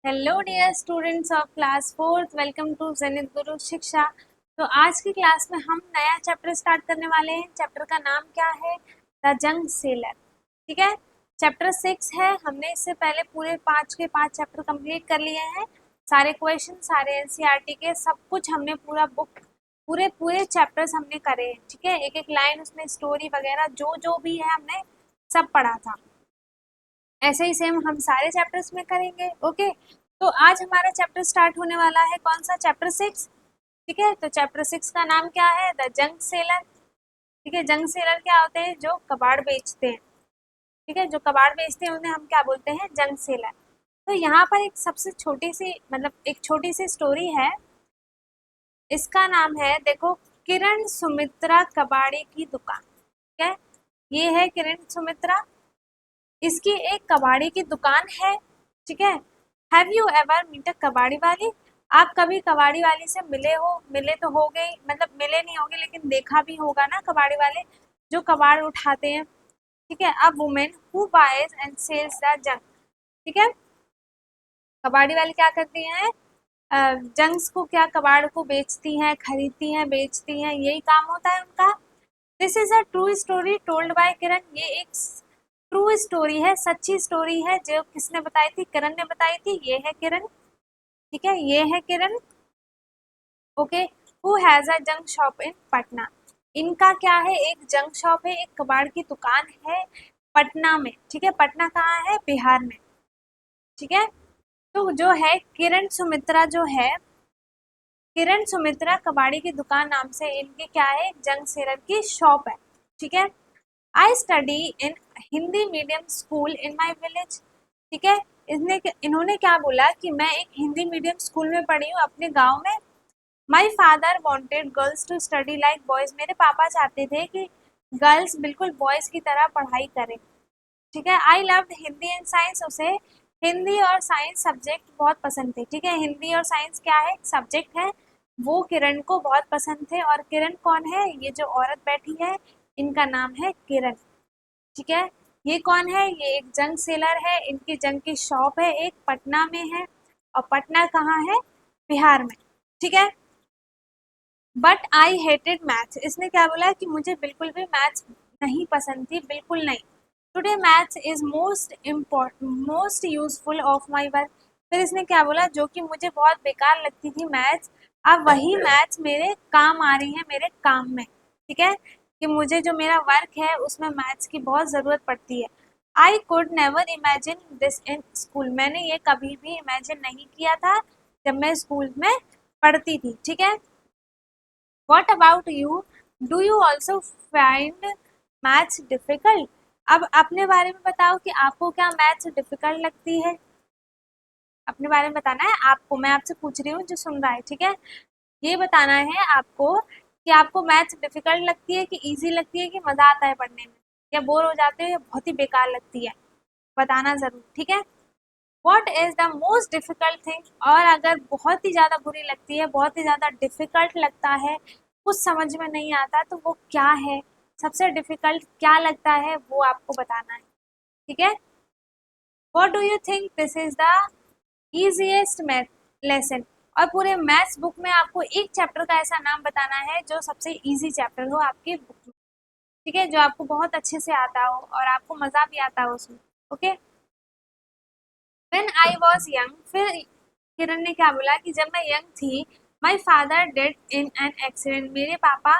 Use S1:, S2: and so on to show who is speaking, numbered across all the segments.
S1: Hello dear students of class fourth, welcome to Zenith Guru Shiksha. तो आज की क्लास में हम नया चैप्टर स्टार्ट करने वाले हैं। चैप्टर का नाम क्या है? द जंग सेलर। ठीक है, चैप्टर 6 है। हमने इससे पहले पूरे 5 चैप्टर कंप्लीट कर लिए हैं। सारे क्वेश्चन, सारे एनसीईआरटी के सब कुछ हमने पूरा बुक पूरे पूरे चैप्टर्स हमने करे हैं। ठीक है, एक एक लाइन उसमें स्टोरी वगैरह जो जो भी है हमने सब पढ़ा था। ऐसे ही सेम हम सारे चैप्टर्स में करेंगे। ओके, तो आज हमारा चैप्टर स्टार्ट होने वाला है। कौन सा? चैप्टर 6। ठीक है, तो चैप्टर 6 का नाम क्या है? द जंग सेलर। ठीक है, जंग सेलर क्या होते हैं? जो कबाड़ बेचते हैं। ठीक है, जो कबाड़ बेचते हैं उन्हें हम क्या बोलते हैं? जंग सेलर। तो यहाँ पर एक सबसे छोटी सी एक छोटी सी स्टोरी है। इसका नाम है, देखो, किरण सुमित्रा कबाड़ी की दुकान। ठीक है, ये है किरण सुमित्रा। इसकी एक कबाड़ी की दुकान है। ठीक है, have you ever meet a kabadi वाली? आप कभी कबाड़ी वाली से मिले हो? मिले तो हो गए, मतलब मिले नहीं होंगे लेकिन देखा भी होगा ना कबाड़ी वाले जो कबाड़ उठाते हैं। ठीक है, a woman who buys and sells the junk. ठीक है, कबाड़ी वाले क्या करती हैं? जंग्स को, क्या कबाड़ को बेचती हैं, खरीदती हैं, बेचती हैं, यही काम होता है उनका। This is a true story told by Kiran. ये एक ट्रू स्टोरी है, सच्ची स्टोरी है। जो किसने बताई थी? किरण ने बताई थी। ये है किरण। ठीक है, ये है Kiran. Okay, who has a junk shop in Patna. इनका क्या है? एक जंक शॉप है, एक कबाड़ की दुकान है पटना में। ठीक है, पटना कहाँ है? बिहार में। ठीक है, तो जो है किरण सुमित्रा, जो है किरण सुमित्रा कबाड़ी की दुकान नाम से इनकी क्या है? जंग सेलर की शॉप है। ठीक है, I study in Hindi medium school in my village. ठीक है, इन्होंने क्या बोला कि मैं एक हिंदी मीडियम स्कूल में पढ़ी हूँ अपने गांव में। My father wanted girls to study like boys. मेरे पापा चाहते थे कि गर्ल्स बिल्कुल बॉयज की तरह पढ़ाई करें। ठीक है, I loved Hindi and science. उसे हिंदी और साइंस सब्जेक्ट बहुत पसंद थे। ठीक है, हिंदी और साइंस क्या है? सब्जेक्ट है। वो किरण को बहुत पसंद थे। और किरण कौन है? ये जो औरत बैठी है इनका नाम है किरण। ठीक है, ये कौन है? ये एक जंग सेलर है। इनकी जंग की शॉप है, एक पटना में है। और पटना कहाँ है? बिहार में। ठीक है, बट आई हेटेड मैथ्स। इसने क्या बोला कि मुझे बिल्कुल भी मैथ्स नहीं पसंद थी, बिल्कुल नहीं। Today maths is most useful of my work. फिर इसने क्या बोला? जो कि मुझे बहुत बेकार लगती थी मैथ्स, अब वही मैथ्स मेरे काम आ रही है, मेरे काम में। ठीक है, कि मुझे जो मेरा वर्क है उसमें मैथ्स की बहुत ज़रूरत पड़ती है। I could never imagine this in school. मैंने ये कभी भी इमेजिन नहीं किया था जब मैं स्कूल में पढ़ती थी। ठीक है, what about you? Do you also find maths difficult? अब अपने बारे में बताओ कि आपको क्या मैथ्स डिफिकल्ट लगती है। अपने बारे में बताना है आपको। मैं आपसे पूछ रही हूँ जो सुन रहा है। ठीक है, ये बताना है आपको कि आपको मैथ्स डिफिकल्ट लगती है कि इजी लगती है कि मजा आता है पढ़ने में, या बोर हो जाते हो या बहुत ही बेकार लगती है। बताना जरूर। ठीक है, what is the most difficult thing? और अगर बहुत ही ज्यादा बुरी लगती है, बहुत ही ज्यादा डिफिकल्ट लगता है, कुछ समझ में नहीं आता, तो वो क्या है? सबसे डिफिकल्ट क्या लगता है वो आपको बताना है। ठीक है, what do you think this is the easiest math lesson? और पूरे मैथ्स बुक में आपको एक चैप्टर का ऐसा नाम बताना है जो सबसे इजी चैप्टर हो आपके बुक में। ठीक है, जो आपको बहुत अच्छे से आता हो और आपको मजा भी आता हो उसमें। Okay, when I was young. फिर किरण ने क्या बोला कि जब मैं यंग थी, my father dead in an accident. मेरे पापा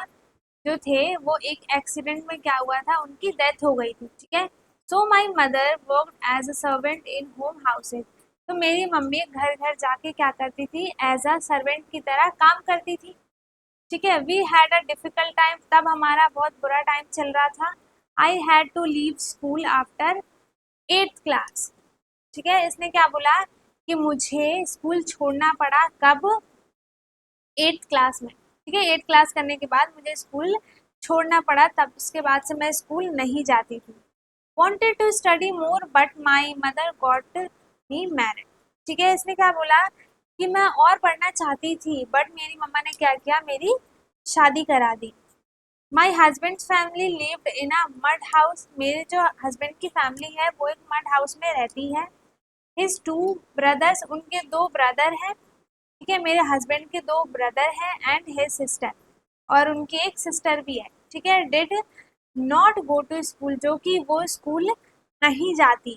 S1: जो थे वो एक एक्सीडेंट में क्या हुआ था, उनकी डेथ हो गई थी। ठीक है, so my mother work as a servant in home houses. तो मेरी मम्मी घर घर जाके क्या करती थी? एज अ सर्वेंट की तरह काम करती थी। ठीक है, we had a difficult time. तब हमारा बहुत बुरा टाइम चल रहा था। I had to leave school after 8th class. ठीक है, इसने क्या बोला कि मुझे स्कूल छोड़ना पड़ा। कब? 8th क्लास में। ठीक है, 8th क्लास करने के बाद मुझे स्कूल छोड़ना पड़ा, तब उसके बाद से मैं स्कूल नहीं जाती थी। Wanted to study more but my mother got me married. ठीक है, इसने क्या बोला कि मैं और पढ़ना चाहती थी, बट मेरी मम्मा ने क्या किया? मेरी शादी करा दी। My husband family lived in a mud house. मेरे जो हस्बैंड की फैमिली है वो एक मड हाउस में रहती है। हिज टू ब्रदर्स, उनके दो ब्रदर हैं, ठीक है, मेरे हस्बैंड के दो ब्रदर हैं, एंड हिज सिस्टर, और उनकी एक सिस्टर भी है, ठीक है, did not go to school, जो कि वो स्कूल नहीं जाती,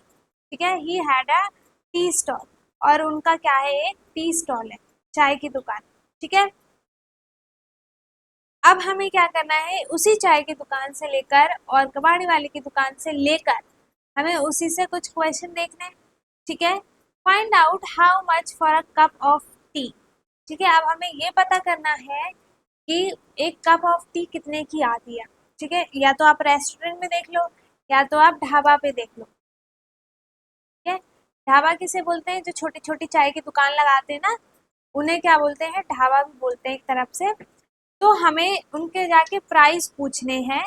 S1: ठीक है, he had a tea stall, और उनका क्या है, एक टी स्टॉल है, चाय की दुकान, ठीक है। अब हमें क्या करना है, उसी चाय की दुकान से लेकर और कबाड़ी वाले की दुकान से लेकर हमें उसी से कुछ क्वेश्चन देखने हैं, ठीक है। Find out how much for a cup of T, ठीक है, अब हमें ये पता करना है कि एक कप ऑफ टी कितने की आती है, ठीक है, या तो आप रेस्टोरेंट में देख लो या तो आप ढाबा पे देख लो, ठीक है। ढाबा किसे बोलते हैं, जो छोटी छोटी चाय की दुकान लगाते हैं ना, उन्हें क्या बोलते हैं, ढाबा भी बोलते हैं एक तरफ से। तो हमें उनके जाके प्राइस पूछने हैं।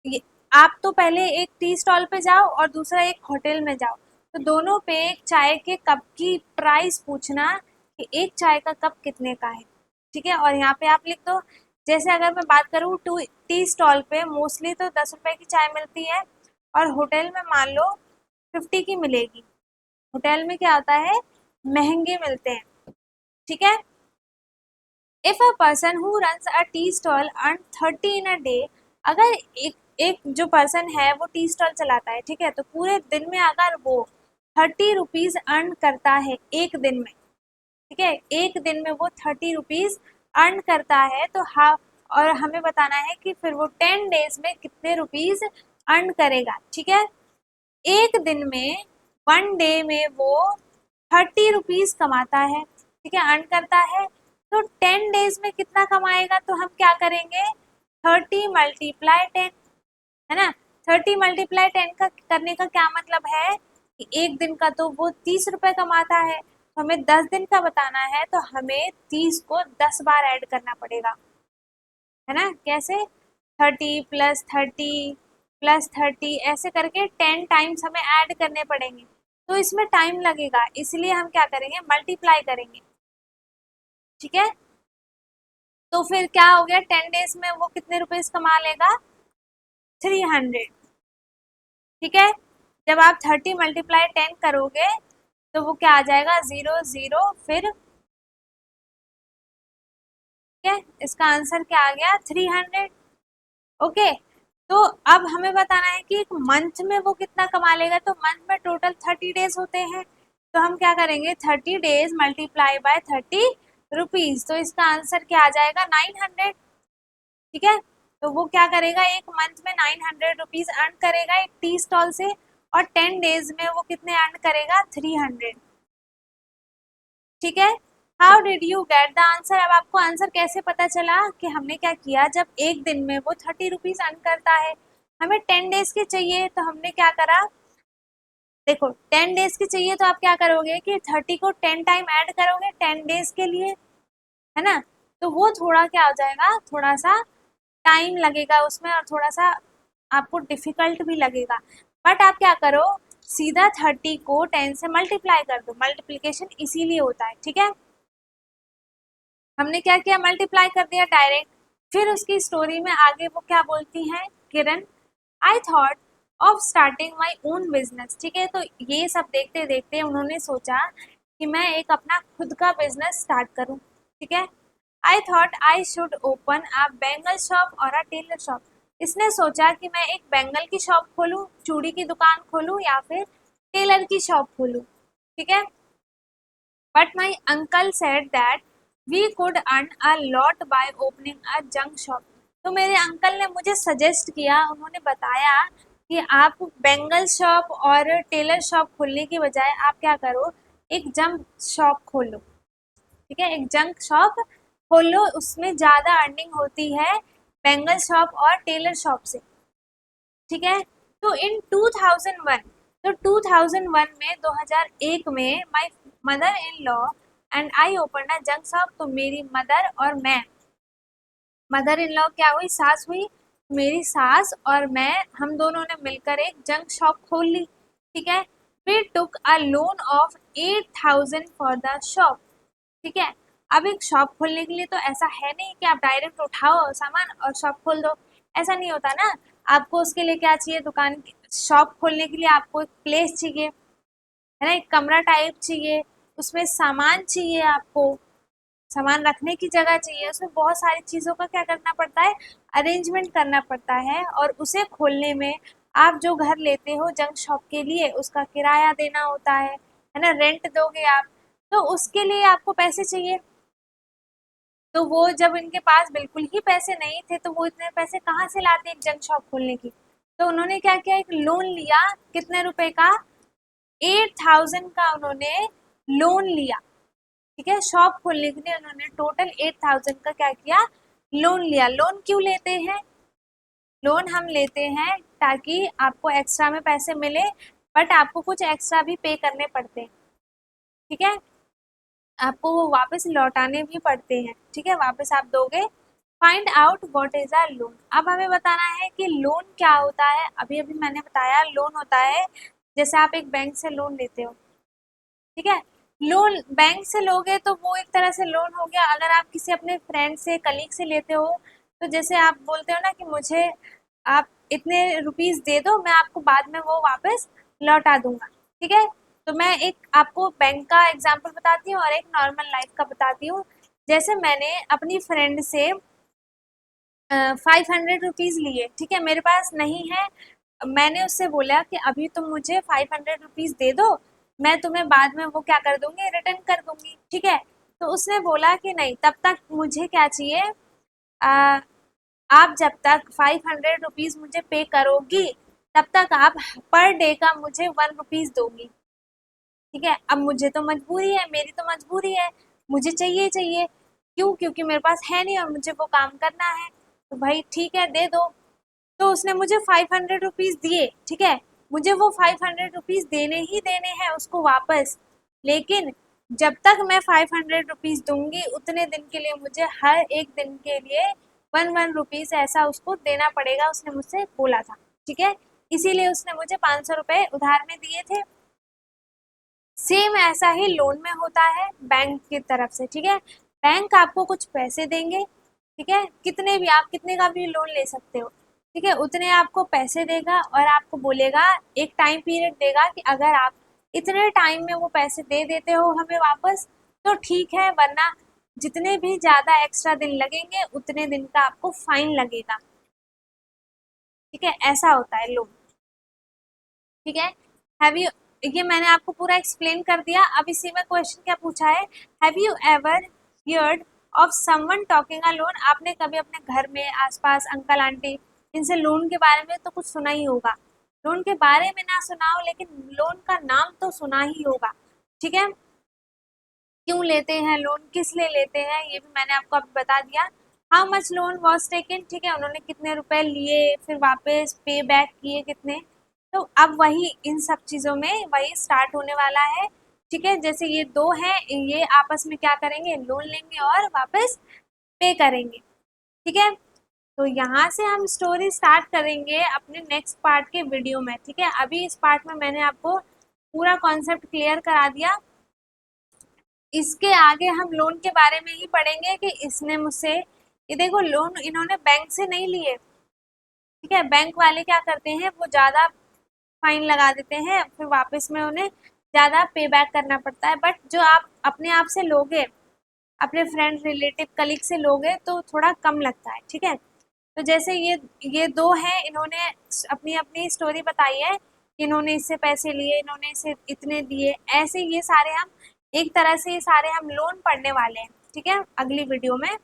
S1: ये आप तो पहले एक टी स्टॉल पे जाओ और दूसरा एक होटल में जाओ, तो दोनों पे एक चाय के कप की प्राइस पूछना कि एक चाय का कप कितने का है, ठीक है। और यहाँ पे आप लिख दो, जैसे अगर मैं बात करूँ टू टी स्टॉल पे मोस्टली तो 10 रुपए की चाय मिलती है, और होटल में मान लो 50 की मिलेगी। होटल में क्या होता है, महंगे मिलते हैं, ठीक है। If a person who runs a tea stall earn 30 in a day, अगर एक जो पर्सन है वो टी स्टॉल चलाता है, ठीक है, तो पूरे दिन में अगर वो 30 रुपीज अर्न करता है एक दिन में, ठीक है, एक दिन में वो 30 रुपीज अर्न करता है, तो हाँ, और हमें बताना है कि फिर वो 10 डेज में कितने रुपीज अर्न करेगा, ठीक है। एक दिन में, 1 डे में वो 30 रुपीज कमाता है, ठीक है, अर्न करता है, तो 10 डेज में कितना कमाएगा, तो हम क्या करेंगे, 30 × 10, है ना। 30 × 10 का करने का क्या मतलब है कि एक दिन का तो वो 30 रुपए कमाता है, तो हमें 10 दिन का बताना है, तो हमें 30 को 10 बार ऐड करना पड़ेगा, है ना। कैसे, 30 + 30 + 30 ऐसे करके 10 टाइम्स हमें ऐड करने पड़ेंगे, तो इसमें टाइम लगेगा, इसलिए हम क्या करेंगे, मल्टीप्लाई करेंगे, ठीक है। तो फिर क्या हो गया, 10 डेज में वो कितने रुपीज कमा लेगा, 300, ठीक है। जब आप 30 × 10 करोगे तो वो क्या आ जाएगा, 0 0, फिर ठीक है, इसका आंसर क्या आ गया, 300, ओके। तो अब हमें बताना है कि एक मंथ में वो कितना कमा लेगा, तो मंथ में टोटल 30 डेज होते हैं, तो हम क्या करेंगे, 30 डेज मल्टीप्लाई बाय 30 रुपीज, तो इसका आंसर क्या आ जाएगा, 900, ठीक है। तो वो क्या करेगा, एक मंथ में 900 रुपीज अर्न करेगा एक टी स्टॉल से, और 10 डेज में वो कितने अर्न करेगा, 300, ठीक है। How did you get the answer, अब आपको आंसर कैसे पता चला कि हमने क्या किया, जब एक दिन में वो 30 रुपीज अर्न करता है, हमें 10 डेज के चाहिए, तो हमने क्या करा, देखो 10 डेज के चाहिए, तो आप क्या करोगे कि 30 को 10 टाइम ऐड करोगे 10 डेज के लिए, है ना। तो वो थोड़ा क्या हो जाएगा, थोड़ा सा टाइम लगेगा उसमें, और थोड़ा सा आपको डिफिकल्ट भी लगेगा, बट आप क्या करो, सीधा 30 को 10 से मल्टीप्लाई कर दो, मल्टीप्लीकेशन इसीलिए होता है, ठीक है। हमने क्या किया, मल्टीप्लाई कर दिया डायरेक्ट। फिर उसकी स्टोरी में आगे वो क्या बोलती हैं, Kiran, I thought of starting my own business, ठीक है। तो ये सब देखते देखते उन्होंने सोचा कि मैं एक अपना खुद का बिजनेस स्टार्ट करूं, ठीक है। I thought I should open a bangle shop और अ टेलर शॉप, इसने सोचा कि मैं एक बैंगल की शॉप खोलूं, चूड़ी की दुकान खोलूं, या फिर टेलर की शॉप खोलूं, ठीक है। But my uncle said that we could earn a lot by opening a junk shop. तो मेरे अंकल ने मुझे सजेस्ट किया, उन्होंने बताया कि आप बेंगल शॉप और टेलर शॉप खोलने की बजाय आप क्या करो, एक जंक शॉप खोलो, ठीक है, एक जंक शॉप खोलो, उसमें ज़्यादा अर्निंग होती है बेंगल शॉप और टेलर शॉप से, ठीक है। तो इन 2001, तो 2001 में 2001 में my mother in law and I open a junk shop, तो मेरी मदर और मैं, मदर इन लॉ क्या हुई, सास हुई, मेरी सास और मैं, हम दोनों ने मिलकर एक जंक शॉप खोल ली, ठीक है। We took a loan of 8,000 for the shop, ठीक है। अब एक शॉप खोलने के लिए तो ऐसा है नहीं कि आप डायरेक्ट उठाओ सामान और शॉप खोल दो, ऐसा नहीं होता ना। आपको उसके लिए क्या चाहिए, दुकान शॉप खोलने के लिए आपको एक प्लेस चाहिए, है ना, एक कमरा टाइप चाहिए, उसमें सामान चाहिए, आपको सामान रखने की जगह चाहिए, उसमें बहुत सारी चीज़ों का क्या करना पड़ता है, अरेंजमेंट करना पड़ता है। और उसे खोलने में आप जो घर लेते हो जंक शॉप के लिए उसका किराया देना होता है ना, रेंट दोगे आप, तो उसके लिए आपको पैसे चाहिए। तो वो जब इनके पास बिल्कुल ही पैसे नहीं थे तो वो इतने पैसे कहाँ से लाते एक जंक शॉप खोलने की। तो उन्होंने क्या किया, एक लोन लिया, कितने रुपए का, 8,000 का उन्होंने लोन लिया। ठीक है, शॉप खोलने के लिए उन्होंने टोटल 8,000 का क्या किया, लोन लिया। लोन क्यों लेते हैं, लोन हम लेते हैं ताकि आपको एक्स्ट्रा में पैसे मिले, बट आपको कुछ एक्स्ट्रा भी पे करने पड़ते हैं। ठीक है, आपको वो वापस लौटाने भी पड़ते हैं। ठीक है, वापस आप दोगे। Find out what is a loan. अब हमें बताना है कि लोन क्या होता है। अभी अभी मैंने बताया लोन होता है जैसे आप एक बैंक से लोन लेते हो। ठीक है, लोन बैंक से लोगे तो वो एक तरह से लोन हो गया। अगर आप किसी अपने फ्रेंड से, कलीग से लेते हो, तो जैसे आप बोलते हो ना कि मुझे आप इतने रुपीस दे दो, मैं आपको बाद में वो वापस लौटा दूंगा। ठीक है, तो मैं एक आपको बैंक का एग्जांपल बताती हूँ और एक नॉर्मल लाइफ का बताती हूँ। जैसे मैंने अपनी फ्रेंड से 500 रुपीज लिए, ठीक है, मेरे पास नहीं है। मैंने उससे बोला कि अभी तुम मुझे 500 रुपीज दे दो, मैं तुम्हें बाद में वो क्या कर दूंगी, रिटर्न कर दूंगी। ठीक है, तो उसने बोला कि नहीं, तब तक मुझे क्या चाहिए, आ, आप जब तक 500 रुपीज मुझे पे करोगी तब तक आप पर डे का मुझे 1 रुपीज दोगी। ठीक है, अब मुझे तो मजबूरी है, मेरी तो मजबूरी है, मुझे चाहिए चाहिए। क्यों, क्योंकि मेरे पास है नहीं और मुझे वो काम करना है। तो भाई ठीक है, दे दो। तो उसने मुझे 500 रुपीज दिए। ठीक है, मुझे वो 500 रुपीज देने ही देने हैं उसको वापस। लेकिन जब तक मैं 500 रुपीज दूंगी उतने दिन के लिए मुझे हर एक दिन के लिए 1 1 रुपीज ऐसा उसको देना पड़ेगा, उसने मुझसे बोला था। ठीक है, इसीलिए उसने मुझे 500 रुपए उधार में दिए थे। सेम ऐसा ही लोन में होता है बैंक की तरफ से। ठीक है, बैंक आपको कुछ पैसे देंगे। ठीक है, कितने भी, आप कितने का भी लोन ले सकते हो। ठीक है, उतने आपको पैसे देगा और आपको बोलेगा, एक टाइम पीरियड देगा कि अगर आप इतने टाइम में वो पैसे दे देते हो हमें वापस तो ठीक है, वरना जितने भी ज्यादा एक्स्ट्रा दिन लगेंगे उतने दिन का आपको फाइन लगेगा। ठीक है, ऐसा होता है लोन। ठीक है, हैव यू, ये मैंने आपको पूरा एक्सप्लेन कर दिया। अब इसी में क्वेश्चन क्या पूछा है, have you ever heard of someone talking a loan. आपने कभी अपने घर में आसपास अंकल आंटी इनसे लोन के बारे में तो कुछ सुना ही होगा। लोन के बारे में ना सुना हो लेकिन लोन का नाम तो सुना ही होगा। ठीक है, क्यों लेते हैं लोन, किस लिए लेते हैं, ये भी मैंने आपको अभी बता दिया। How much loan was taken, ठीक है, उन्होंने कितने रुपए लिए, फिर वापस पे बैक किए कितने। तो अब वही इन सब चीजों में वही स्टार्ट होने वाला है। ठीक है, जैसे ये दो हैं, ये आपस में क्या करेंगे, लोन लेंगे और वापस पे करेंगे। ठीक है, तो यहाँ से हम स्टोरी स्टार्ट करेंगे अपने नेक्स्ट पार्ट के वीडियो में। ठीक है, अभी इस पार्ट में मैंने आपको पूरा कॉन्सेप्ट क्लियर करा दिया। इसके आगे हम लोन के बारे में ही पढ़ेंगे कि इसने मुझसे, ये देखो लोन इन्होंने बैंक से नहीं लिए। ठीक है, बैंक वाले क्या करते हैं, वो ज्यादा फाइन लगा देते हैं, फिर वापस में उन्हें ज्यादा पे बैक करना पड़ता है। बट जो आप अपने आप से लोगे, अपने फ्रेंड रिलेटिव कलीग से लोगे तो थोड़ा कम लगता है। ठीक है, तो जैसे ये दो हैं, इन्होंने अपनी अपनी स्टोरी बताई है कि इन्होंने इससे पैसे लिए, इन्होंने इसे इतने दिए, ऐसे ये सारे हम एक तरह से ये सारे हम लोन पढ़ने वाले हैं। ठीक है, अगली वीडियो में।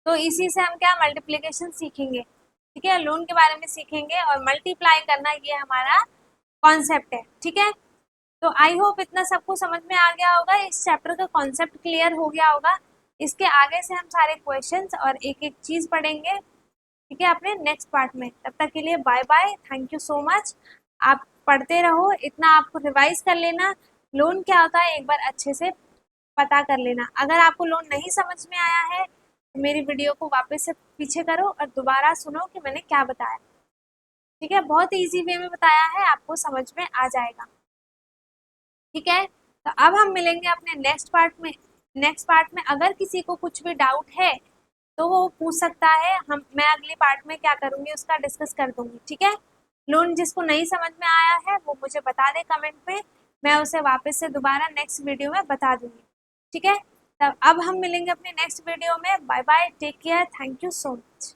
S1: तो इसी से हम क्या मल्टीप्लिकेशन सीखेंगे। ठीक है, लोन के बारे में सीखेंगे और मल्टीप्लाई करना ये हमारा कॉन्सेप्ट है। ठीक है, तो आई होप इतना सबको समझ में आ गया होगा, इस चैप्टर का कॉन्सेप्ट क्लियर हो गया होगा। इसके आगे से हम सारे क्वेश्चंस और एक एक चीज पढ़ेंगे। ठीक है, अपने नेक्स्ट पार्ट में। तब तक के लिए bye bye, thank you so much. आप पढ़ते रहो, इतना आपको रिवाइज कर लेना, लोन क्या होता है एक बार अच्छे से पता कर लेना। अगर आपको लोन नहीं समझ में आया है तो मेरी वीडियो को वापस से पीछे करो और दोबारा सुनो कि मैंने क्या बताया। ठीक है, बहुत इजी वे में बताया है, आपको समझ में आ जाएगा। ठीक है, तो अब हम मिलेंगे अपने नेक्स्ट पार्ट में। नेक्स्ट पार्ट में अगर किसी को कुछ भी डाउट है तो वो पूछ सकता है, हम मैं अगले पार्ट में क्या करूंगी उसका डिस्कस कर दूंगी। ठीक है। लून जिसको नहीं समझ में आया है वो मुझे बता दे कमेंट पे, मैं उसे वापस से दोबारा नेक्स्ट वीडियो में बता दूंगी। ठीक है, तब अब हम मिलेंगे अपने नेक्स्ट वीडियो में। Bye bye, take care, thank you so much.